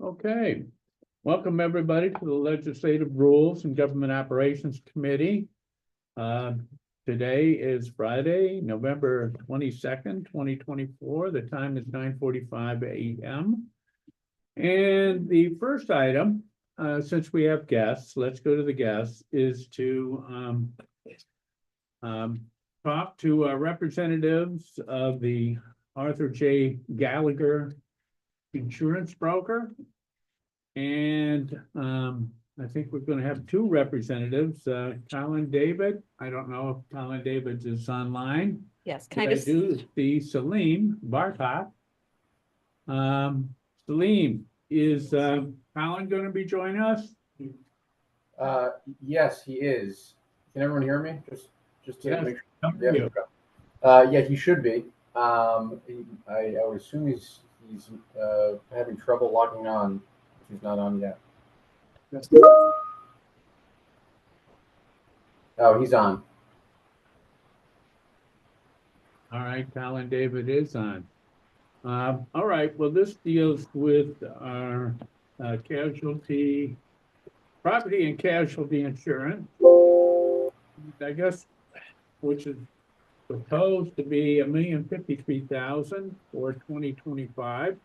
Okay, welcome everybody to the Legislative Rules and Government Operations Committee. Today is Friday, November 22nd, 2024. The time is 9:45 a.m. And the first item, since we have guests, let's go to the guests, is to talk to representatives of the Arthur J. Gallagher insurance broker. And I think we're going to have two representatives, Colin David. I don't know if Colin David is online. Yes, can I just do the Salim Bartok? Salim, is Colin going to be joining us? Yes, he is. Can everyone hear me? Just to Yes, make sure. Yeah. Yeah, he should be. I would assume he's having trouble logging on if he's not on yet. Oh, he's on. All right, Colin David is on. All right, well, this deals with our casualty, property and casualty insurance, I guess, which is proposed to be $1,053,000 for 2025.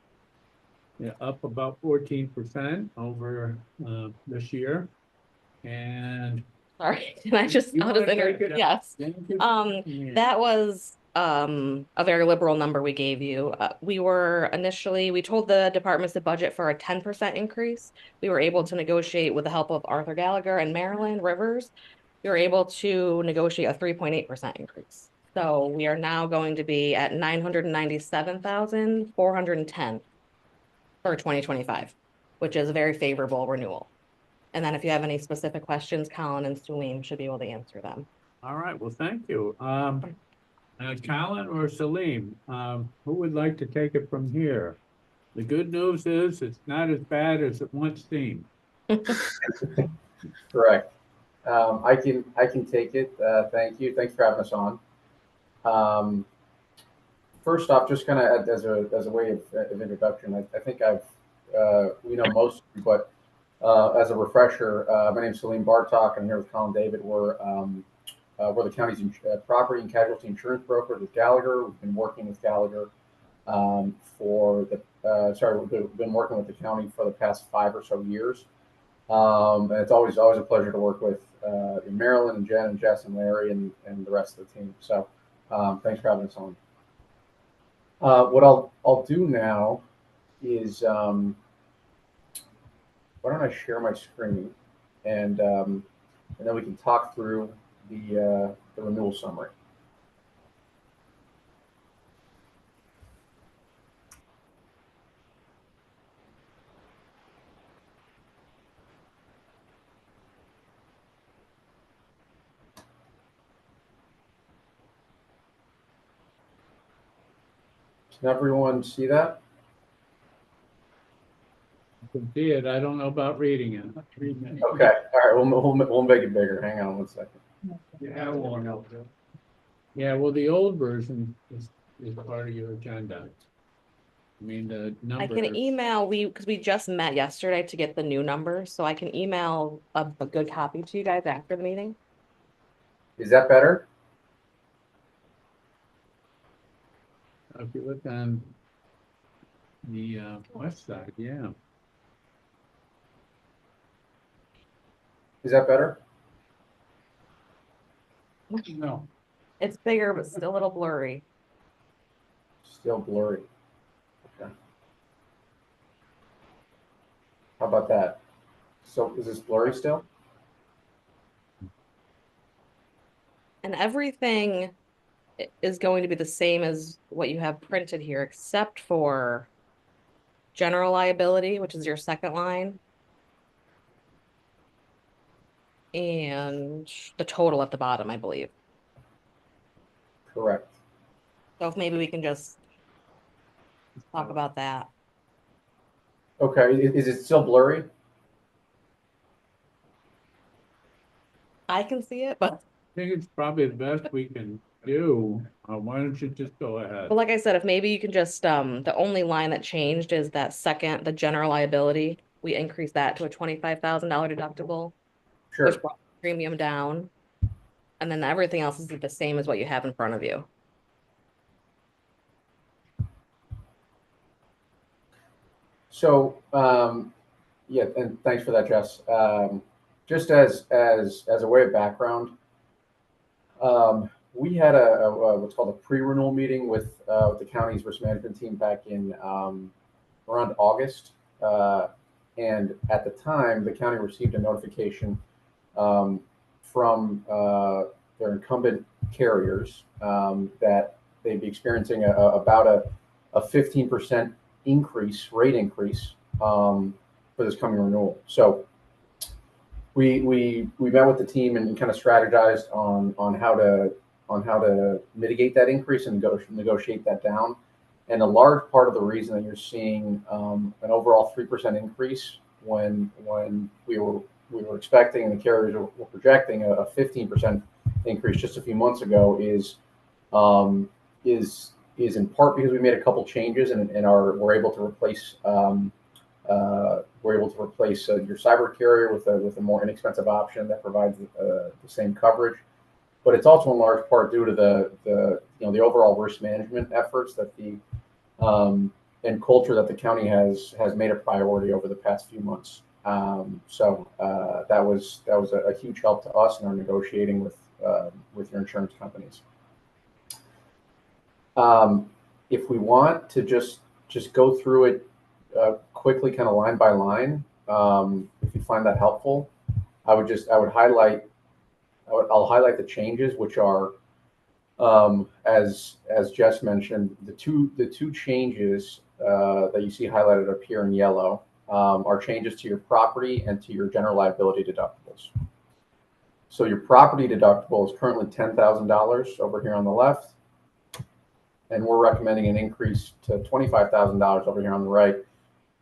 Yeah, up about 14% over this year. And sorry, can I just, I'll just enter, yes. That was a very liberal number we gave you. We told the departments to budget for a 10% increase. We were able to negotiate with the help of Arthur Gallagher and Marilyn Rivers. We were able to negotiate a 3.8% increase. So we are now going to be at 997,410 for 2025, which is a very favorable renewal. And then if you have any specific questions, Colin and Salim should be able to answer them. All right, well, thank you. Colin or Salim, who would like to take it from here? The good news is it's not as bad as it once seemed. Correct. I can take it. Thank you. Thanks for having us on. First off, just kind of as a way of introduction, I think we know most, but as a refresher, my name is Salim Bartok. I'm here with Colin David. We're the county's property and casualty insurance broker with Gallagher. We've been working with Gallagher we've been working with the county for the past 5 or so years. And it's always a pleasure to work with Marilyn and Jen and Jess and Larry and the rest of the team. So thanks for having us on. What I'll do now is why don't I share my screen and then we can talk through the renewal summary. Can everyone see that? I can see it. I don't know about reading it. Okay. All right. We'll make it bigger. Hang on 1 second. Yeah, well, the old version is part of your agenda. I mean, the number. I can email, because we just met yesterday to get the new numbers, so I can email a good copy to you guys after the meeting. Is that better? If you look on the west side, yeah. Is that better? No. It's bigger, but still a little blurry. Still blurry. Okay. How about that? So is this blurry still? And everything is going to be the same as what you have printed here, except for general liability, which is your second line, and the total at the bottom, I believe. Correct. So if maybe we can just talk about that. Okay. Is it still blurry? I can see it, but I think it's probably the best we can do, why don't you just go ahead? But like I said, if maybe you can just, the only line that changed is that second, the general liability. We increased that to a $25,000 deductible, which Sure. brought the premium down. And then everything else is the same as what you have in front of you. So, yeah, and thanks for that, Jess. Just as a way of background, we had a what's called a pre-renewal meeting with the county's risk management team back in around August, and at the time, the county received a notification from their incumbent carriers that they'd be experiencing about a 15% rate increase for this coming renewal. So we met with the team and kind of strategized on how to mitigate that increase and negotiate that down. And a large part of the reason that you're seeing an overall 3% increase when we were expecting and the carriers were projecting a 15% increase just a few months ago is in part because we made a couple changes and we're able to replace your cyber carrier with a more inexpensive option that provides the same coverage. But it's also in large part due to the overall risk management efforts that and culture that the county has made a priority over the past few months. So that was a huge help to us in our negotiating with your insurance companies. If we want to just go through it quickly, kind of line by line, if you find that helpful, I'll highlight the changes, which are as Jess mentioned, the two changes that you see highlighted up here in yellow are changes to your property and to your general liability deductibles. So your property deductible is currently $10,000 over here on the left, and we're recommending an increase to $25,000 over here on the right.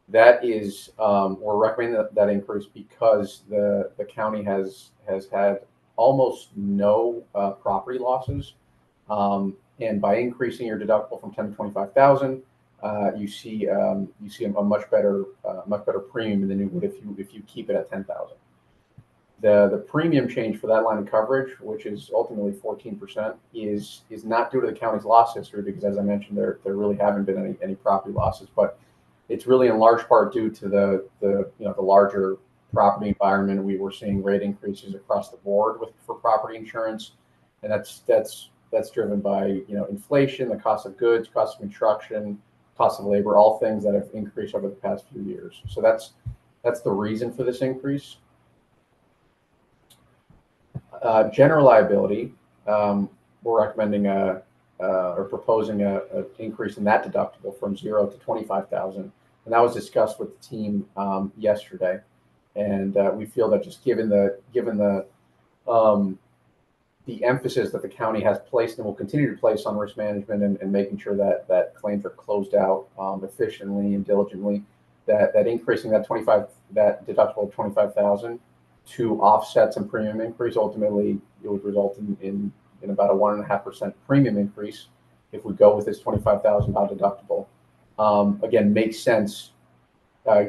That is, we're recommending that increase because the county has had almost no property losses, and by increasing your deductible from 10 to 25,000, you see a much better premium than you would if you keep it at 10,000. The premium change for that line of coverage, which is ultimately 14%, is not due to the county's loss history, because as I mentioned, there really haven't been any property losses, but it's really in large part due to the larger property environment. We were seeing rate increases across the board for property insurance, and that's driven by inflation, the cost of goods, cost of construction, cost of labor, all things that have increased over the past few years. So that's the reason for this increase. General liability, we're recommending or proposing an increase in that deductible from 0 to 25,000, and that was discussed with the team yesterday. And we feel that just given the emphasis that the county has placed and will continue to place on risk management and making sure that claims are closed out efficiently and diligently, that increasing that deductible of 25,000 to offset some premium increase, ultimately it would result in about a 1.5% premium increase if we go with this $25,000 deductible. Again, makes sense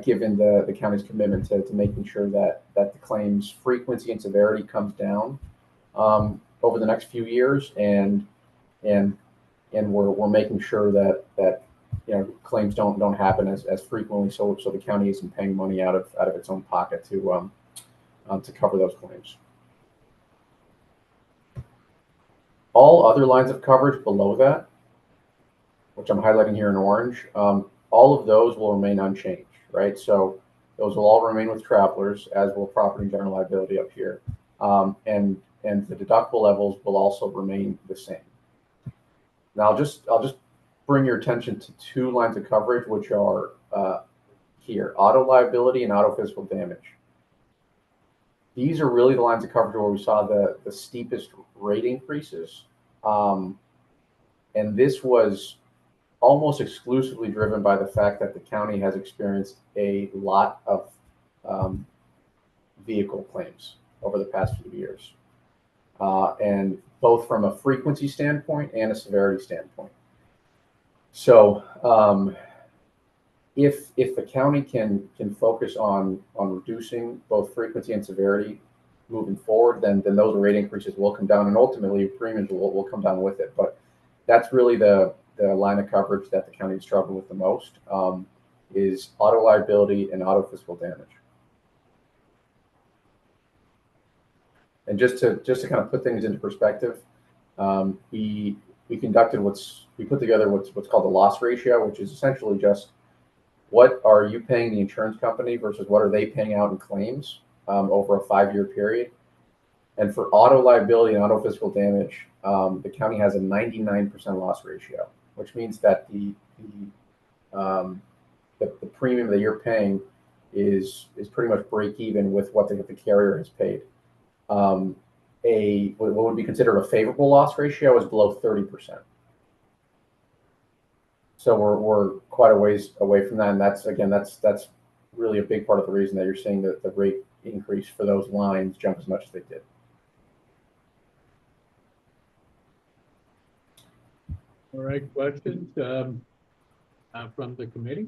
given the county's commitment to making sure that the claims frequency and severity comes down over the next few years, and we're making sure that claims don't happen as frequently, so the county isn't paying money out of its own pocket to cover those claims. All other lines of coverage below that, which I'm highlighting here in orange, all of those will remain unchanged, right? So those will all remain with Travelers, as will property and general liability up here, and the deductible levels will also remain the same. Now I'll just bring your attention to two lines of coverage, which are here: auto liability and auto physical damage. These are really the lines of coverage where we saw the steepest rate increases. And this was almost exclusively driven by the fact that the county has experienced a lot of vehicle claims over the past few years. And both from a frequency standpoint and a severity standpoint. So if the county can focus on reducing both frequency and severity moving forward, then those rate increases will come down, and ultimately premiums will come down with it. But that's really the line of coverage that the county is struggling with the most, is auto liability and auto physical damage. And just to kind of put things into perspective, we put together what's called the loss ratio, which is essentially just what are you paying the insurance company versus what are they paying out in claims over a 5-year period. And for auto liability and auto physical damage, the county has a 99% loss ratio, which means that the premium that you're paying is pretty much break even with what the carrier has paid. What would be considered a favorable loss ratio is below 30%. So we're quite a ways away from that, and that's really a big part of the reason that you're seeing the rate increase for those lines jump as much as they did. All right, questions from the committee?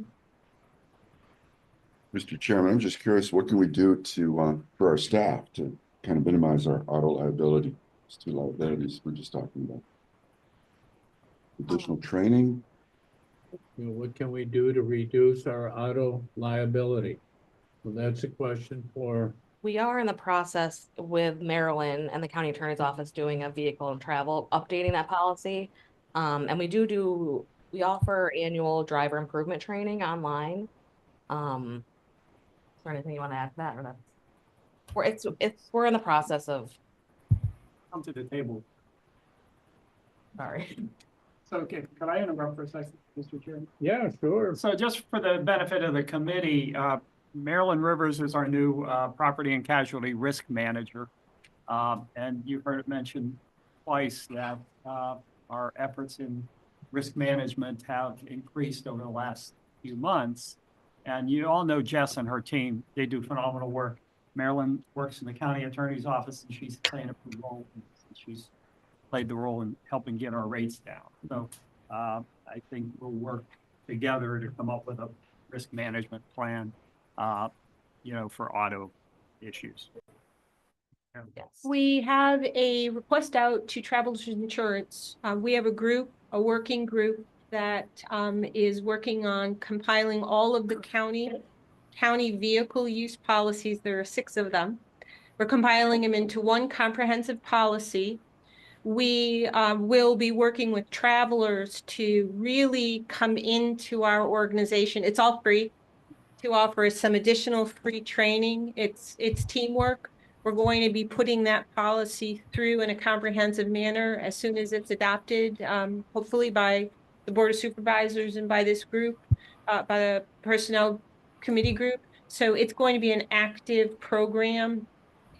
Mr. Chairman, I'm just curious, what can we do to for our staff to kind of minimize our auto liability? It's 2 liabilities we're just talking about. Additional training. What can we do to reduce our auto liability? Well, that's a question for. We are in the process with Maryland and the county attorney's office doing a vehicle and travel, updating that policy. And we offer annual driver improvement training online. Is there anything you want to add to that, or we're in the process of. Come to the table. Sorry. So, okay, could I interrupt for a second, Mr. Chairman? Yeah, sure. So just for the benefit of the committee, Marilyn Rivers is our new property and casualty risk manager. And you heard it mentioned twice that our efforts in risk management have increased over the last few months. And you all know Jess and her team. They do phenomenal work. Marilyn works in the county attorney's office, and she's playing a big role. She's played the role in helping get our rates down. So I think we'll work together to come up with a risk management plan, for auto issues. Yes. We have a request out to Travelers Insurance. We have a working group that is working on compiling all of the county vehicle use policies. There are 6 of them. We're compiling them into one comprehensive policy. We will be working with Travelers to really come into our organization. It's all free, to offer some additional free training. It's teamwork. We're going to be putting that policy through in a comprehensive manner as soon as it's adopted, hopefully by the Board of Supervisors and by this group, by the Personnel Committee group. So it's going to be an active program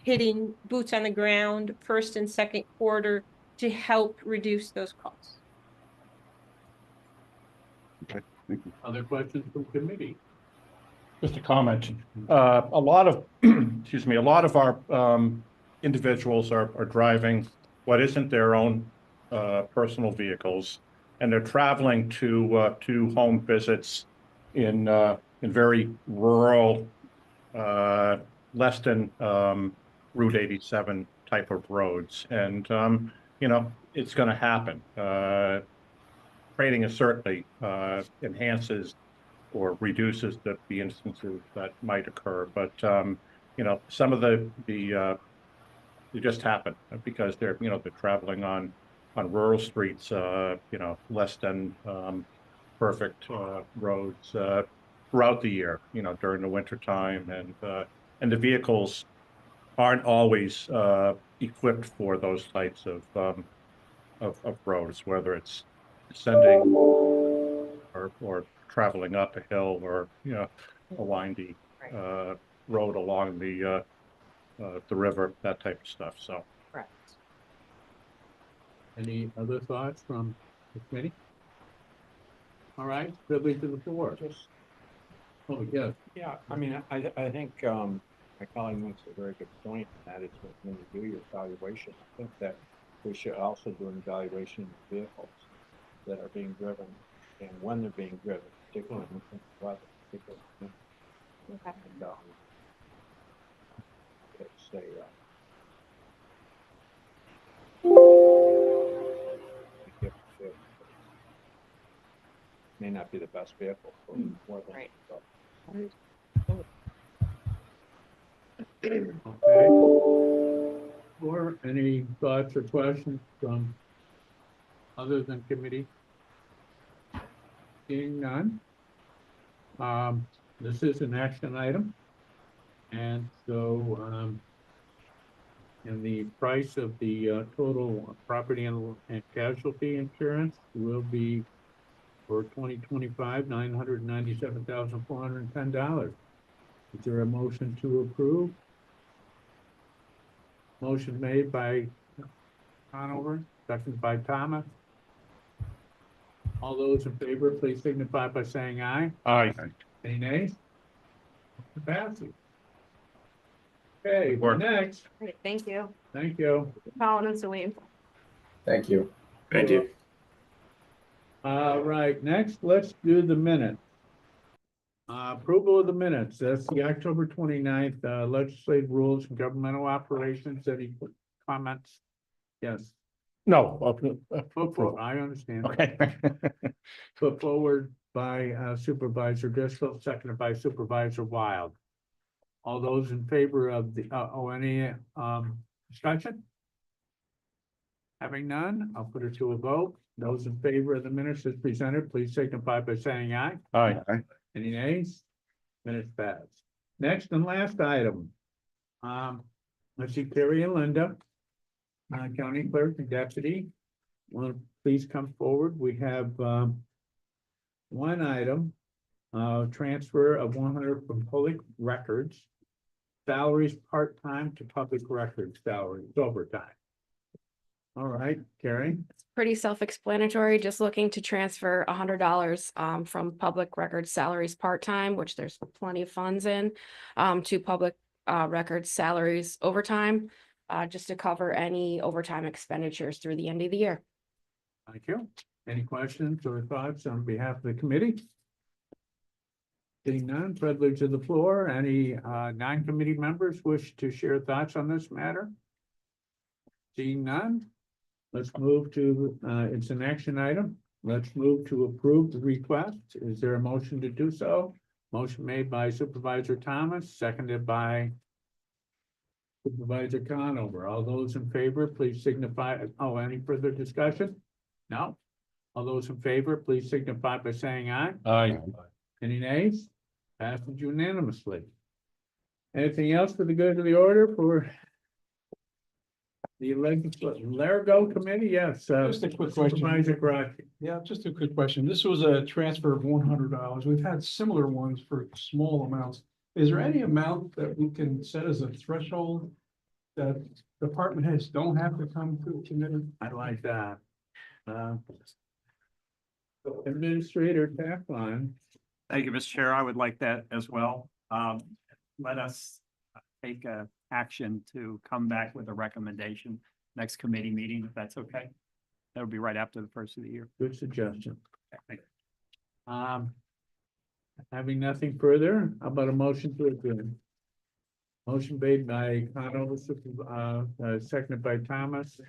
hitting boots on the ground first and second quarter to help reduce those costs. Okay, thank you. Other questions from committee? Just a comment. A lot of, excuse me, a lot of our individuals are driving what isn't their own personal vehicles, and they're traveling to home visits in very rural, less than Route 87 type of roads, and it's going to happen. Training is certainly enhances or reduces the instances that might occur, but some of the they just happen because they're traveling on rural streets, less than perfect roads throughout the year, during the winter time, and the vehicles aren't always equipped for those types of roads, whether it's descending or traveling up a hill or a windy road along the river, that type of stuff. So, Correct. Any other thoughts from the committee? All right, privilege of the floor. Oh, yes. Yeah, I mean, I think my colleague makes a very good point, and that is when you do your evaluation, I think that we should also do an evaluation of vehicles that are being driven and when they're being driven, particularly in the weather. Okay. And, it's a, it may not be the best vehicle for weather. Right. So, Okay. Or any thoughts or questions from other than committee? Seeing none. This is an action item. And so, and the price of the total property and casualty insurance will be for 2025, $997,410. Is there a motion to approve? Motion made by Conover, seconded by Thomas. All those in favor, please signify by saying aye. Aye. Any nays? Passes. Okay, Good work. next, Great, thank you. thank you. Colin and Saline. Thank you. Thank you. All right, next, let's do the minutes. Approval of the minutes, that's the October 29th, legislative rules and governmental operations, any comments? Yes, No. put forward, I understand. Okay. Put forward by Supervisor Driscoll, seconded by Supervisor Wild. All those in favor of the, any discussion? Having none, I'll put it to a vote. Those in favor of the minutes as presented, please signify by saying aye. Aye. Any nays? Minutes pass. Next and last item. Let's see, Carrie and Linda, county clerk and deputy. Want to please come forward? We have one item, transfer of 100 from public records, salaries part-time to public records salaries overtime. All right, Carrie. It's pretty self-explanatory, just looking to transfer $100 from public record salaries part-time, which there's plenty of funds in, to public records salaries overtime, just to cover any overtime expenditures through the end of the year. Thank you. Any questions or thoughts on behalf of the committee? Seeing none, privilege of the floor. Any non-committee members wish to share thoughts on this matter? Seeing none, let's move to, it's an action item. Let's move to approve the request. Is there a motion to do so? Motion made by Supervisor Thomas, seconded by Supervisor Conover. All those in favor, please signify, any further discussion? No? All those in favor, please signify by saying aye. Aye. Any nays? Passes unanimously. Anything else for the good of the order for the Largo Committee? Yes. Just a quick question. Supervisor Grotke. Yeah, just a quick question. This was a transfer of $100. We've had similar ones for small amounts. Is there any amount that we can set as a threshold that department heads don't have to come to the committee? I like that. Administrator Taflon. Thank you, Mr. Chair. I would like that as well. Let us take action to come back with a recommendation next committee meeting, if that's okay. That'll be right after the first of the year. Good suggestion. Having nothing further, how about a motion to adjourn? Motion made by Conover, seconded by Thomas.